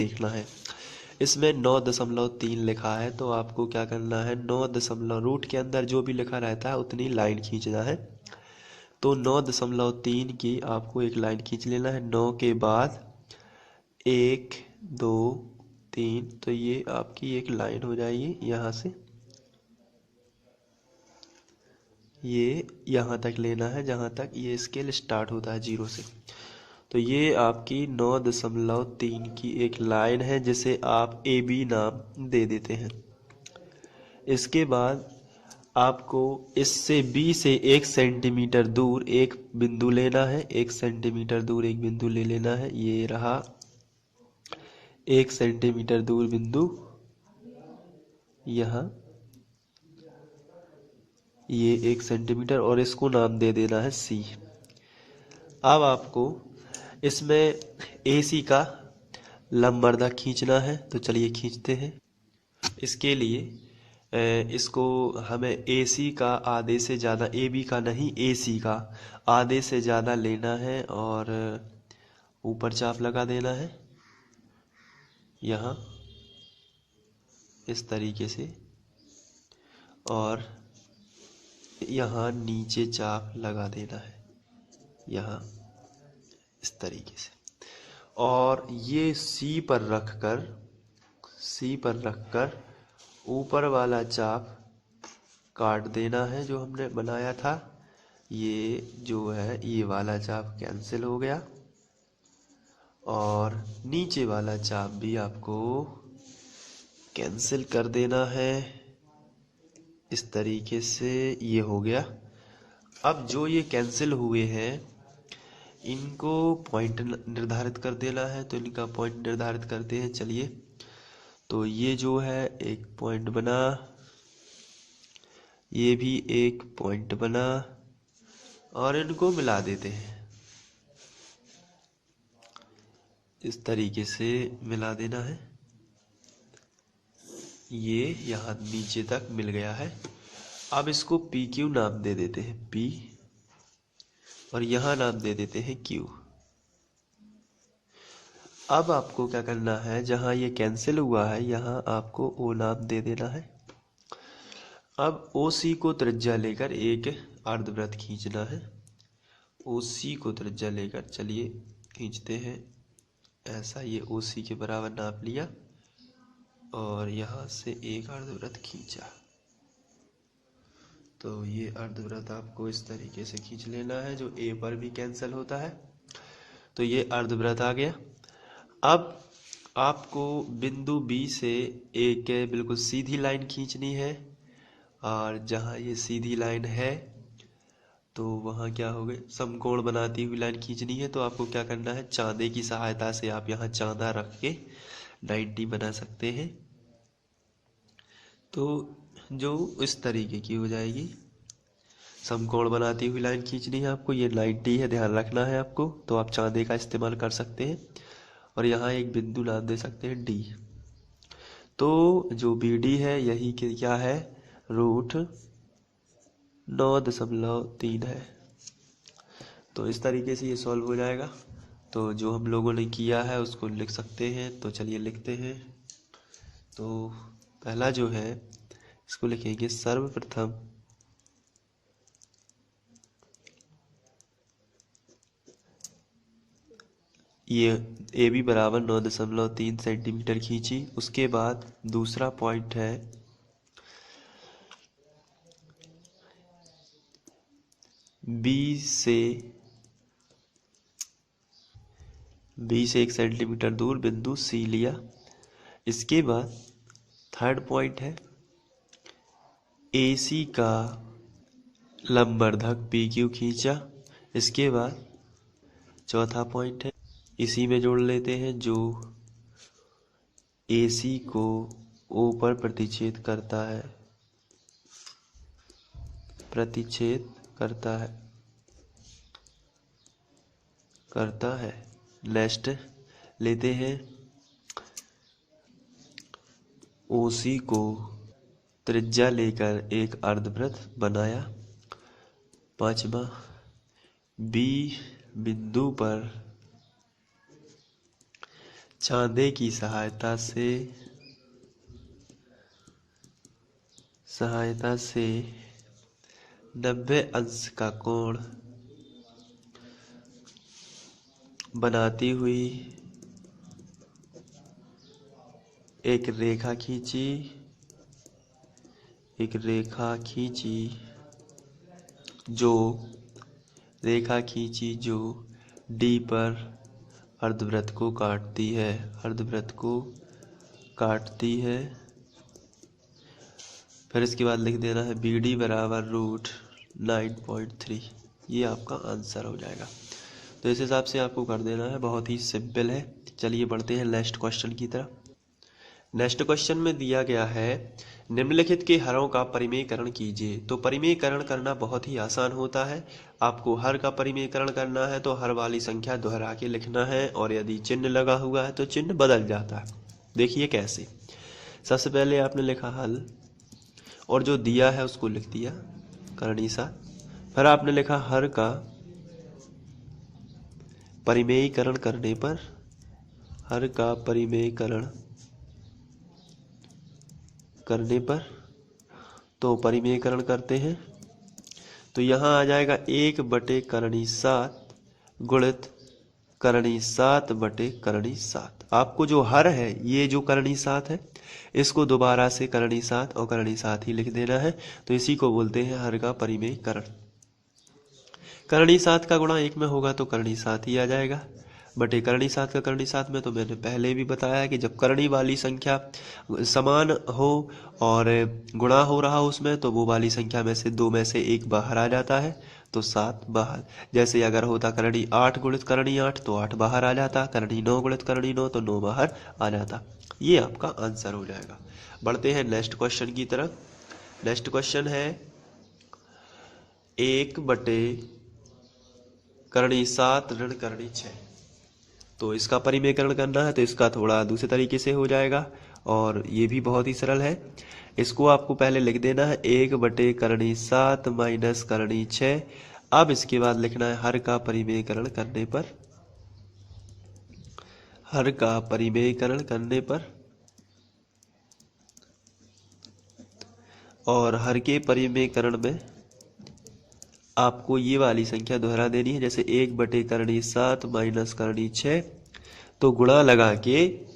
देखना है। इसमें 9.3 लिखा है, तो आपको क्या करना है, 9 रूट के अंदर जो भी लिखा रहता है उतनी लाइन खींचना है। तो 9.3 की आपको एक लाइन खींच लेना है। 9 के बाद 1 2 3, तो ये आपकी एक लाइन हो जाएगी यहाँ से, ये यहाँ तक लेना है जहाँ तक ये स्केल स्टार्ट होता है 0 से। तो ये आपकी 9.3 की एक लाइन है जिसे आप ए बी नाम दे देते हैं। इसके बाद आपको इससे बी से 1 सेंटीमीटर दूर एक बिंदु लेना है। 1 सेंटीमीटर दूर एक बिंदु ले लेना है। ये रहा 1 सेंटीमीटर दूर बिंदु, यहाँ ये 1 सेंटीमीटर, और इसको नाम दे देना है सी। अब आपको इसमें ए सी का लंबवर्धक खींचना है, तो चलिए खींचते हैं। इसके लिए इसको हमें ए सी का आधे से ज़्यादा, ए बी का नहीं, ए सी का आधे से ज़्यादा लेना है और ऊपर चाप लगा देना है यहाँ इस तरीके से, और यहाँ नीचे चाप लगा देना है यहाँ इस तरीके से, और ये सी पर रखकर ऊपर वाला चाप काट देना है जो हमने बनाया था। ये जो है ये वाला चाप कैंसिल हो गया, और नीचे वाला चाप भी आपको कैंसिल कर देना है इस तरीके से। ये हो गया। अब जो ये कैंसिल हुए हैं इनको पॉइंट निर्धारित कर देना है, तो इनका पॉइंट निर्धारित करते हैं। चलिए, तो ये जो है एक पॉइंट बना, ये भी एक पॉइंट बना, और इनको मिला देते हैं इस तरीके से, मिला देना है। ये यहाँ नीचे तक मिल गया है। अब इसको पी क्यू नाम दे देते हैं, पी, और यहाँ नाम दे देते हैं क्यू। अब आपको क्या करना है, जहाँ ये कैंसिल हुआ है यहाँ आपको ओ नाम दे देना है। अब ओ सी को त्रिज्या लेकर एक अर्धवृत्त खींचना है। ओ सी को त्रिज्या लेकर चलिए खींचते हैं ऐसा। ये ओ सी के बराबर नाप लिया और यहाँ से एक अर्धवृत्त खींचा। तो ये अर्धवृत्त आपको इस तरीके से खींच लेना है जो ए पर भी कैंसिल होता है। तो ये अर्धवृत्त आ गया। अब आपको बिंदु बी से एक बिल्कुल सीधी लाइन खींचनी है, और जहाँ ये सीधी लाइन है तो वहाँ क्या हो गए, समकोण बनाती हुई लाइन खींचनी है। तो आपको क्या करना है, चांदे की सहायता से आप यहाँ चांदा रख के 90 बना सकते हैं। तो जो इस तरीके की हो जाएगी, समकोण बनाती हुई लाइन खींचनी है आपको। ये 90 है, ध्यान रखना है आपको। तो आप चांदे का इस्तेमाल कर सकते हैं, और यहाँ एक बिंदु नाम दे सकते हैं डी। तो जो बी डी है यही के क्या है, रूट 9.3 है। तो इस तरीके से ये सॉल्व हो जाएगा। तो जो हम लोगों ने किया है उसको लिख सकते हैं। तो चलिए लिखते हैं। तो पहला जो है इसको लिखेंगे, सर्वप्रथम ये ए बी बराबर 9.3 सेंटीमीटर खींची। उसके बाद दूसरा पॉइंट है बी से 1 सेंटीमीटर दूर बिंदु सी लिया। इसके बाद थर्ड पॉइंट है ए सी का लंबवर्धक पी क्यू खींचा। इसके बाद चौथा पॉइंट है, इसी में जोड़ लेते हैं, जो ए सी को ओ पर प्रतिच्छेद करता है, करता है। नेक्स्ट लेते हैं, ओ सी को त्रिज्या लेकर एक अर्धवृत्त बनाया। पांचवा, बी बिंदु पर चांदे की सहायता से 90 अंश का कोण बनाती हुई एक रेखा खींची जो डी पर अर्धवृत्त को काटती है। फिर इसके बाद लिख देना है BD बराबर √9.3। ये आपका आंसर हो जाएगा। तो इस हिसाब से आपको कर देना है, बहुत ही सिंपल है। चलिए बढ़ते हैं नेक्स्ट क्वेश्चन की तरफ। नेक्स्ट क्वेश्चन में दिया गया है निम्नलिखित के हरों का परिमेयकरण कीजिए। तो परिमेयकरण करना बहुत ही आसान होता है। आपको हर का परिमेयकरण करना है तो हर वाली संख्या दोहरा के लिखना है, और यदि चिन्ह लगा हुआ है तो चिन्ह बदल जाता है। देखिए कैसे। सबसे पहले आपने लिखा हल, और जो दिया है उसको लिख दिया करणी सा। फिर आपने लिखा हर का परिमेयीकरण करने पर, तो परिमेयीकरण करते हैं तो यहाँ आ जाएगा 1/7 गुणित करणी 7/7। आपको जो हर है, ये जो करणी 7 है, इसको दोबारा से करणी 7 और करणी 7 ही लिख देना है। तो इसी को बोलते हैं हर का परिमेयीकरण। करणी 7 का गुणा 1 में होगा तो करणी 7 ही आ जाएगा, बटे करणी 7 का करणी 7 में। तो मैंने पहले भी बताया कि जब करणी वाली संख्या समान हो और गुणा हो रहा हो उसमें, तो वो वाली संख्या में से 2 में से 1 बाहर आ जाता है, तो 7 बाहर। जैसे अगर होता करणी 8 गुणित करणी 8 तो 8 बाहर आ जाता, करणी 9 गुणित करणी 9 तो 9 बाहर आ जाता। ये आपका आंसर हो जाएगा। बढ़ते हैं नेक्स्ट क्वेश्चन की तरफ। नेक्स्ट क्वेश्चन है 1/करणी 7 ऋण करणी 6। तो इसका परिमेयकरण करना है तो इसका थोड़ा दूसरे तरीके से हो जाएगा, और ये भी बहुत ही सरल है। इसको आपको पहले लिख देना है 1/करणी 7 माइनस करणी 6। अब इसके बाद लिखना है हर का परिमेयकरण करने पर, और हर के परिमेयकरण में आपको ये वाली संख्या दोहरा देनी है। जैसे 1/करणी 7 माइनस करणी 6, तो गुणा लगा के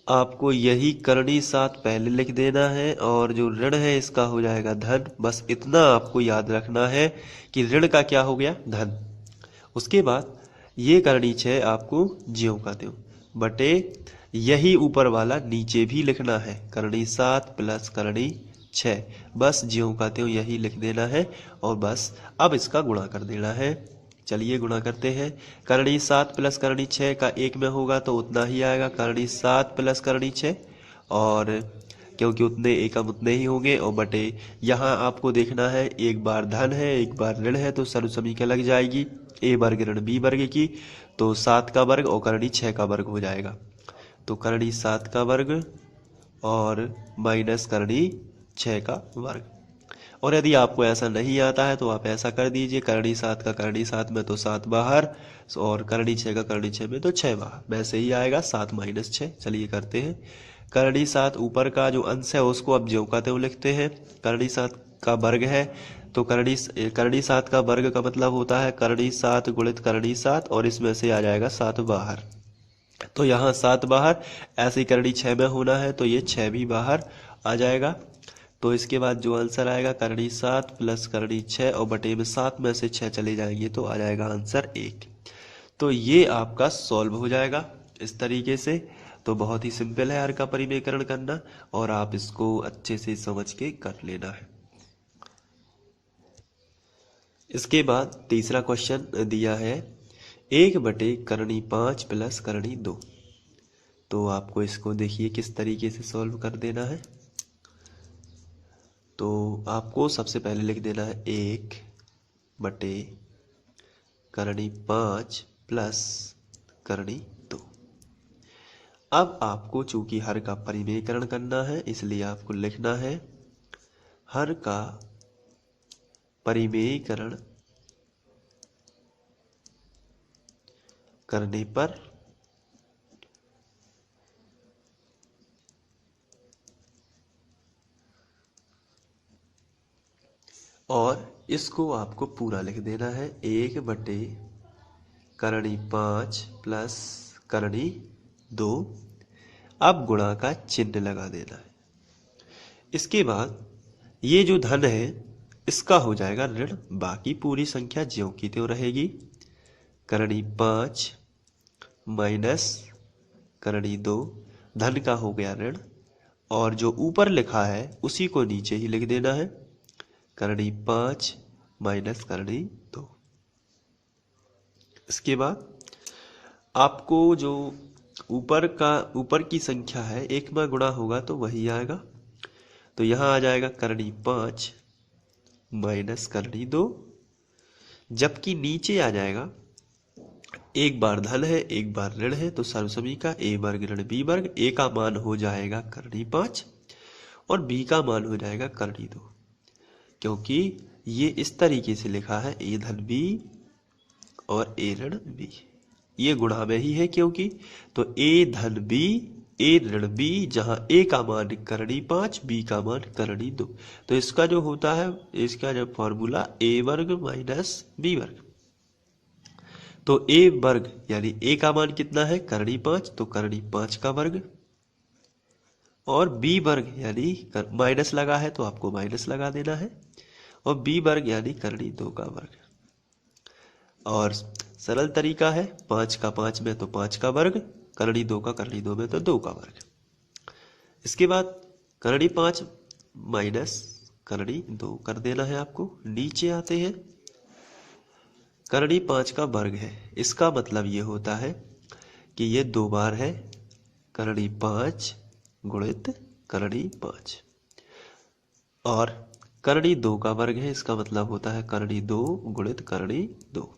आपको यही करणी 7 पहले लिख देना है, और जो ऋण है इसका हो जाएगा धन। बस इतना आपको याद रखना है कि ऋण का क्या हो गया, धन। उसके बाद ये करणी 6 आपको ज्यों का त्यों बटे यही ऊपर वाला नीचे भी लिखना है, करणी 7 प्लस करणी 6, बस ज्यों का त्यों यही लिख देना है। और बस अब इसका गुणा कर देना है। चलिए गुणा करते हैं। करणी 7 प्लस करणी 6 का 1 में होगा तो उतना ही आएगा, करणी 7 प्लस करणी 6, और क्योंकि उतने एकम उतने ही होंगे, और बटे यहाँ आपको देखना है एक बार धन है एक बार ऋण है, तो सर्वसमीक्षा लग जाएगी a वर्ग ऋण b वर्ग की, तो 7 का वर्ग और करणी 6 का वर्ग हो जाएगा। तो करणी 7 का वर्ग और माइनस करणी 6 का वर्ग। और यदि आपको ऐसा नहीं आता है तो आप ऐसा कर दीजिए, करणी 7 का करणी 7 में तो 7 बाहर, और करणी 6 का करणी 6 में तो 6 बाहर, वैसे ही आएगा 7 माइनस 6। चलिए करते हैं। करणी 7 ऊपर का जो अंश है उसको अब ज्यों का त्यों लिखते हैं। करणी 7 का वर्ग है तो करणी 7 का वर्ग का मतलब होता है करणी 7 गुणित करणी 7, और इसमें से आ जाएगा 7 बाहर, तो यहाँ 7 बाहर। ऐसे ही करणी 6 में होना है तो ये 6 भी बाहर आ जाएगा। तो इसके बाद जो आंसर आएगा करणी 7 प्लस करणी 6, और बटे में 7 में से 6 चले जाएंगे तो आ जाएगा आंसर 1। तो ये आपका सॉल्व हो जाएगा इस तरीके से। तो बहुत ही सिंपल है हर का परिमेयकरण करना, और आप इसको अच्छे से समझ के कर लेना है। इसके बाद तीसरा क्वेश्चन दिया है 1/करणी 5 प्लस करणी 2। तो आपको इसको देखिए किस तरीके से सॉल्व कर देना है। तो आपको सबसे पहले लिख देना है 1/करणी 5 प्लस करणी 2। अब आपको चूंकि हर का परिमेयकरण करना है इसलिए आपको लिखना है हर का परिमेयकरण करने पर और इसको आपको पूरा लिख देना है 1/करणी 5 प्लस करणी 2। अब गुणा का चिन्ह लगा देना है। इसके बाद ये जो धन है इसका हो जाएगा ऋण, बाकी पूरी संख्या ज्यों की त्यों रहेगी। करणी 5 माइनस करणी 2, धन का हो गया ऋण, और जो ऊपर लिखा है उसी को नीचे ही लिख देना है, करणी 5 माइनस करणी 2। इसके बाद आपको जो ऊपर की संख्या है एक में गुणा होगा तो वही आएगा, तो यहाँ आ जाएगा करणी 5 माइनस करणी 2, जबकि नीचे आ जाएगा एक बार धन है एक बार ऋण है तो सर्वसमी का a वर्ग ऋण b वर्ग। a का मान हो जाएगा करणी 5 और b का मान हो जाएगा करणी 2, क्योंकि ये इस तरीके से लिखा है a धन b और a ऋण b, ये गुणा में ही है क्योंकि, तो a धन b a ऋण b, जहां a का मान करणी 5 b का मान करणी 2, तो इसका जो होता है इसका जो फॉर्मूला a वर्ग माइनस b वर्ग। तो a वर्ग यानी a का मान कितना है करणी 5, तो करणी 5 का वर्ग, और b वर्ग यानी माइनस लगा है तो आपको माइनस लगा देना है, और b वर्ग यानी करणी 2 का वर्ग। और सरल तरीका है 5 का 5 में तो 5 का वर्ग, करणी 2 का करणी 2 में तो 2 का वर्ग। इसके बाद करणी 5 माइनस करणी 2 कर देना है आपको। नीचे आते हैं, करणी 5 का वर्ग है, इसका मतलब ये होता है कि ये 2 बार है करणी 5 गुणित करणी 5, और करणी 2 का वर्ग है, इसका मतलब होता है करणी 2 गुणित करणी 2।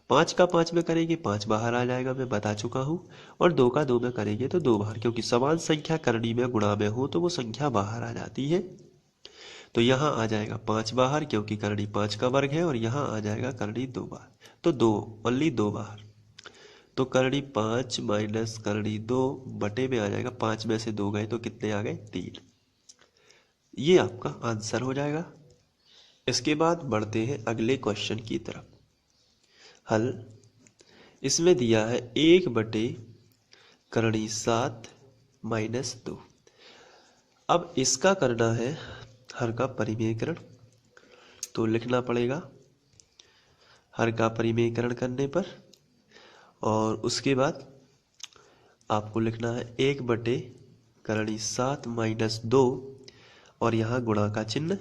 5 का 5 में करेंगे 5 बाहर आ जाएगा, मैं बता चुका हूँ, और 2 का 2 में करेंगे तो 2 बाहर, क्योंकि समान संख्या करणी में गुणा में हो तो वो संख्या बाहर आ जाती है। तो यहाँ आ जाएगा 5 बाहर क्योंकि करणी 5 का वर्ग है, और यहाँ आ जाएगा करणी 2 बाहर, तो 2 ओनली 2 बाहर, तो करणी 5 माइनस करणी 2 बटे में आ जाएगा, 5 में से 2 गए तो कितने आ गए 3। ये आपका आंसर हो जाएगा। इसके बाद बढ़ते हैं अगले क्वेश्चन की तरफ। हल इसमें दिया है 1/करणी 7 माइनस 2। अब इसका करना है हर का परिमेयकरण, तो लिखना पड़ेगा हर का परिमेयकरण करने पर, और उसके बाद आपको लिखना है 1/करणी 7 माइनस 2, और यहाँ गुणा का चिन्ह,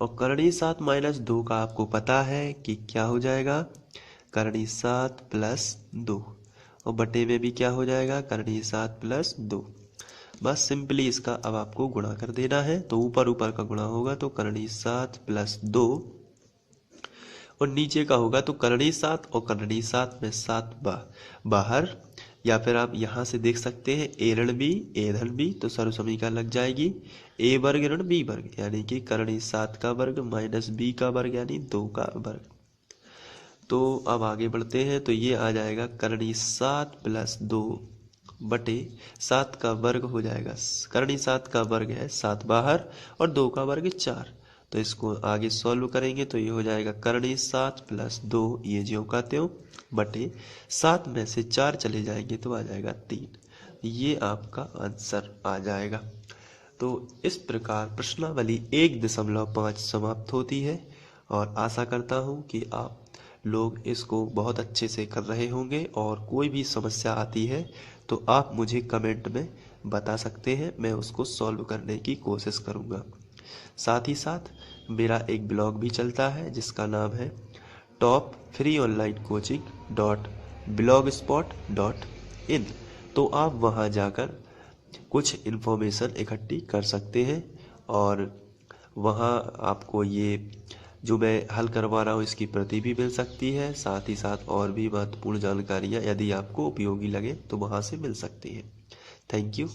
और करणी 7 माइनस 2 का आपको पता है कि क्या हो जाएगा करणी 7 प्लस 2, और बटे में भी क्या हो जाएगा करणी 7 प्लस 2। बस सिंपली इसका अब आपको गुणा कर देना है, तो ऊपर ऊपर का गुणा होगा तो करणी 7 प्लस 2, और नीचे का होगा तो करणी 7 और करणी 7 में 7 बाहर, या फिर आप यहाँ से देख सकते हैं a ऋण b a धन b, तो सर्वसमीका लग जाएगी a वर्ग ऋण b वर्ग, यानी कि करणी 7 का वर्ग माइनस b का वर्ग यानी 2 का वर्ग। तो अब आगे बढ़ते हैं, तो ये आ जाएगा करणी 7 प्लस 2 बटे 7 का वर्ग हो जाएगा, करणी 7 का वर्ग है 7 बाहर और 2 का वर्ग 4, तो इसको आगे सॉल्व करेंगे तो ये हो जाएगा करणी 7 प्लस 2, ये ज्यों का त्यों, बटे 7 में से 4 चले जाएंगे तो आ जाएगा 3। ये आपका आंसर आ जाएगा। तो इस प्रकार प्रश्नावली 1.5 समाप्त होती है, और आशा करता हूँ कि आप लोग इसको बहुत अच्छे से कर रहे होंगे, और कोई भी समस्या आती है तो आप मुझे कमेंट में बता सकते हैं, मैं उसको सॉल्व करने की कोशिश करूँगा। साथ ही साथ मेरा एक ब्लॉग भी चलता है जिसका नाम है topfreeonlinecoaching.blogspot.in, तो आप वहां जाकर कुछ इन्फॉर्मेशन इकट्ठी कर सकते हैं, और वहां आपको ये जो मैं हल करवा रहा हूँ इसकी प्रति भी मिल सकती है। साथ ही साथ और भी महत्वपूर्ण जानकारियाँ यदि आपको उपयोगी लगे तो वहाँ से मिल सकती हैं। Thank you.